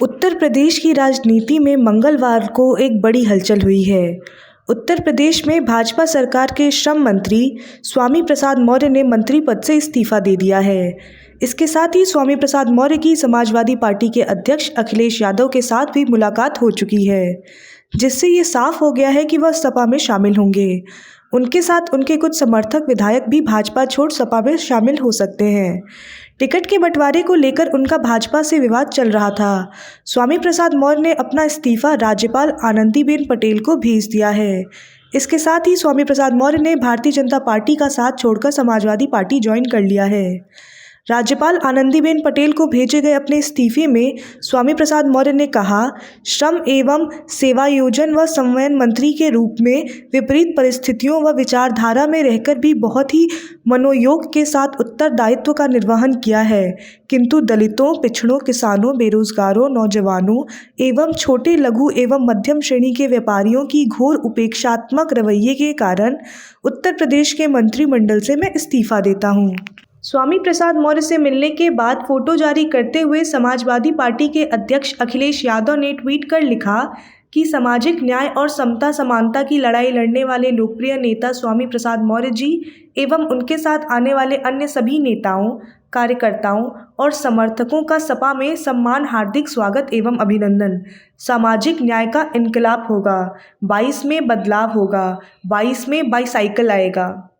उत्तर प्रदेश की राजनीति में मंगलवार को एक बड़ी हलचल हुई है। उत्तर प्रदेश में भाजपा सरकार के श्रम मंत्री स्वामी प्रसाद मौर्य ने मंत्री पद से इस्तीफा दे दिया है। इसके साथ ही स्वामी प्रसाद मौर्य की समाजवादी पार्टी के अध्यक्ष अखिलेश यादव के साथ भी मुलाकात हो चुकी है, जिससे ये साफ हो गया है कि वह सपा में शामिल होंगे। उनके साथ उनके कुछ समर्थक विधायक भी भाजपा छोड़ सपा में शामिल हो सकते हैं। टिकट के बंटवारे को लेकर उनका भाजपा से विवाद चल रहा था। स्वामी प्रसाद मौर्य ने अपना इस्तीफा राज्यपाल आनंदीबेन पटेल को भेज दिया है। इसके साथ ही स्वामी प्रसाद मौर्य ने भारतीय जनता पार्टी का साथ छोड़कर समाजवादी पार्टी ज्वाइन कर लिया है। राज्यपाल आनंदीबेन पटेल को भेजे गए अपने इस्तीफे में स्वामी प्रसाद मौर्य ने कहा, श्रम एवं सेवायोजन व संवहन मंत्री के रूप में विपरीत परिस्थितियों व विचारधारा में रहकर भी बहुत ही मनोयोग के साथ उत्तरदायित्व का निर्वहन किया है, किंतु दलितों, पिछड़ों, किसानों, बेरोजगारों, नौजवानों एवं छोटे, लघु एवं मध्यम श्रेणी के व्यापारियों की घोर उपेक्षात्मक रवैये के कारण उत्तर प्रदेश के मंत्रिमंडल से मैं इस्तीफा देता हूँ। स्वामी प्रसाद मौर्य से मिलने के बाद फोटो जारी करते हुए समाजवादी पार्टी के अध्यक्ष अखिलेश यादव ने ट्वीट कर लिखा कि सामाजिक न्याय और समता समानता की लड़ाई लड़ने वाले लोकप्रिय नेता स्वामी प्रसाद मौर्य जी एवं उनके साथ आने वाले अन्य सभी नेताओं, कार्यकर्ताओं और समर्थकों का सपा में सम्मान, हार्दिक स्वागत एवं अभिनंदन। सामाजिक न्याय का इनकलाब होगा, 22 में बदलाव होगा, 22 में बाईसाइकिल आएगा।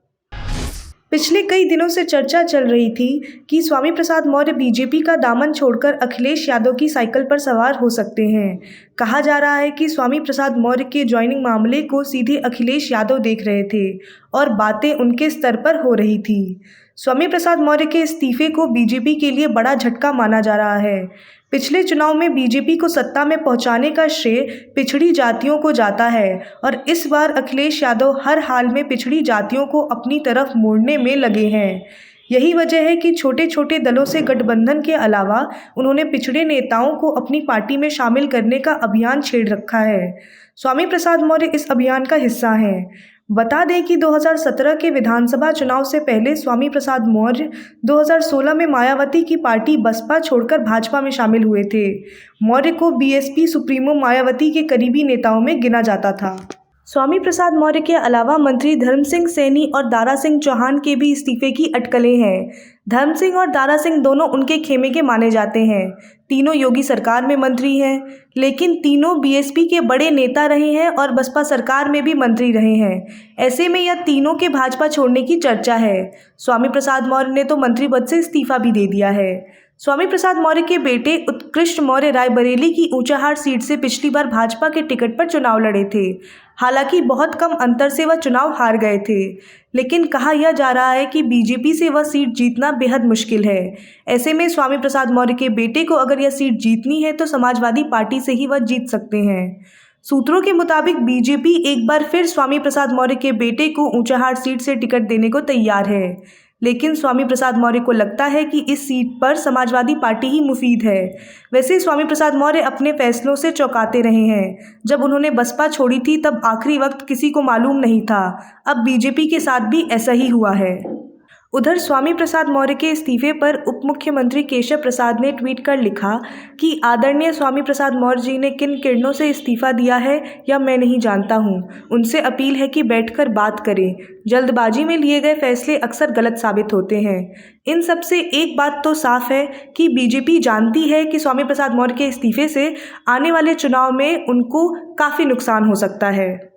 पिछले कई दिनों से चर्चा चल रही थी कि स्वामी प्रसाद मौर्य बीजेपी का दामन छोड़कर अखिलेश यादव की साइकिल पर सवार हो सकते हैं। कहा जा रहा है कि स्वामी प्रसाद मौर्य के ज्वाइनिंग मामले को सीधे अखिलेश यादव देख रहे थे और बातें उनके स्तर पर हो रही थी। स्वामी प्रसाद मौर्य के इस्तीफे को बीजेपी के लिए बड़ा झटका माना जा रहा है। पिछले चुनाव में बीजेपी को सत्ता में पहुंचाने का श्रेय पिछड़ी जातियों को जाता है और इस बार अखिलेश यादव हर हाल में पिछड़ी जातियों को अपनी तरफ मोड़ने में लगे हैं। यही वजह है कि छोटे छोटे दलों से गठबंधन के अलावा उन्होंने पिछड़े नेताओं को अपनी पार्टी में शामिल करने का अभियान छेड़ रखा है। स्वामी प्रसाद मौर्य इस अभियान का हिस्सा हैं। बता दें कि 2017 के विधानसभा चुनाव से पहले स्वामी प्रसाद मौर्य 2016 में मायावती की पार्टी बसपा छोड़कर भाजपा में शामिल हुए थे। मौर्य को बीएसपी सुप्रीमो मायावती के करीबी नेताओं में गिना जाता था। स्वामी प्रसाद मौर्य के अलावा मंत्री धर्म सिंह सैनी और दारा सिंह चौहान के भी इस्तीफे की अटकलें हैं। धर्म सिंह और दारा सिंह दोनों उनके खेमे के माने जाते हैं। तीनों योगी सरकार में मंत्री हैं, लेकिन तीनों बीएसपी के बड़े नेता रहे हैं और बसपा सरकार में भी मंत्री रहे हैं। ऐसे में यह तीनों के भाजपा छोड़ने की चर्चा है। स्वामी प्रसाद मौर्य ने तो मंत्री पद से इस्तीफा भी दे दिया है। स्वामी प्रसाद मौर्य के बेटे उत्कृष्ट मौर्य रायबरेली की ऊंचाहार सीट से पिछली बार भाजपा के टिकट पर चुनाव लड़े थे। हालांकि बहुत कम अंतर से वह चुनाव हार गए थे, लेकिन कहा यह जा रहा है कि बीजेपी से वह सीट जीतना बेहद मुश्किल है। ऐसे में स्वामी प्रसाद मौर्य के बेटे को अगर यह सीट जीतनी है तो समाजवादी पार्टी से ही वह जीत सकते हैं। सूत्रों के मुताबिक बीजेपी एक बार फिर स्वामी प्रसाद मौर्य के बेटे को ऊंचाहार सीट से टिकट देने को तैयार है, लेकिन स्वामी प्रसाद मौर्य को लगता है कि इस सीट पर समाजवादी पार्टी ही मुफीद है। वैसे स्वामी प्रसाद मौर्य अपने फैसलों से चौंकाते रहे हैं। जब उन्होंने बसपा छोड़ी थी तब आखिरी वक्त किसी को मालूम नहीं था। अब बीजेपी के साथ भी ऐसा ही हुआ है। उधर स्वामी प्रसाद मौर्य के इस्तीफे पर उप मुख्यमंत्री केशव प्रसाद ने ट्वीट कर लिखा कि आदरणीय स्वामी प्रसाद मौर्य जी ने किन किरणों से इस्तीफा दिया है यह मैं नहीं जानता हूं। उनसे अपील है कि बैठकर बात करें। जल्दबाजी में लिए गए फैसले अक्सर गलत साबित होते हैं। इन सब से एक बात तो साफ है कि बीजेपी जानती है कि स्वामी प्रसाद मौर्य के इस्तीफे से आने वाले चुनाव में उनको काफ़ी नुकसान हो सकता है।